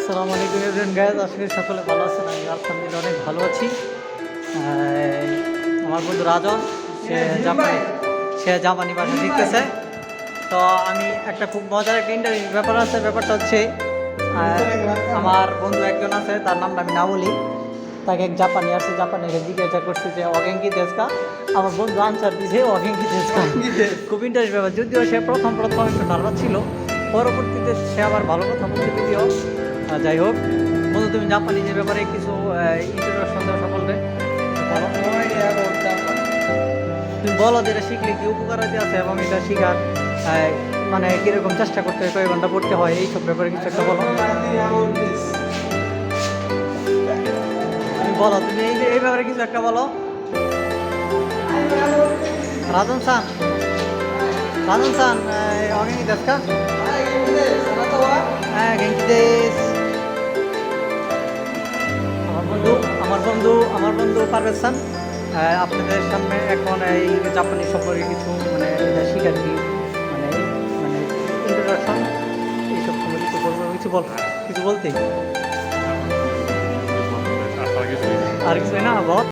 আসসালামু আলাইকুম everyone guys, আশা করি সকলে ভালো আছেন। আমি আলহামদুলিল্লাহ অনেক ভালো আছি। আমার বন্ধু রাজন সে জাপানি ভাষা শিখতেছে। তো আমি একটা খুব মজার একটা ইন্টারভিউ ব্যাপার আছে। ব্যাপারটা হচ্ছে আমার বন্ধু একজন আছে, তার নামটা আমি না বলি। তাকে এক জাপানি আসছে, জাপানি জিজ্ঞাসা করছে যে অগেঙ্কি দেশকা। আমার বন্ধু আনসার দিয়েছে অগেঙ্কি দেশকা। খুব ইন্টারেস্ট ব্যাপার, যদিও সে প্রথম একটু নার্ভাস ছিল, পরবর্তীতে সে আবার ভালো কথা বলতে যদিও। যাই হোক বন্ধু, তুমি জাপানিজের ব্যাপারে কিছু ইন্ট্রোডাকশন দেওয়া সকলকে তুমি বলো যে এটা শিখলে কি উপকারিতা আছে এবং এটা শিখার মানে কীরকম চেষ্টা করতে হয়, কয়েক ঘন্টা পড়তে হয়, এইসব ব্যাপারে কিছু একটা বলো। তুমি বলো, তুমি এই ব্যাপারে কিছু একটা বলো। রাজন সান, অগেঙ্কি দেশ কা? হ্যাঁ, গেঙ্কি দেশ। আমার বন্ধু পারভেজ খান আপনাদের সামনে এখন এই জাপানি সম্পর্কে কিছু মানে শিখার কি মানে মানে ইন্ট্রোডাকশন এইসব সম্পর্কে কিছু বলবো, কিছু বলতে আর কিছু না বল।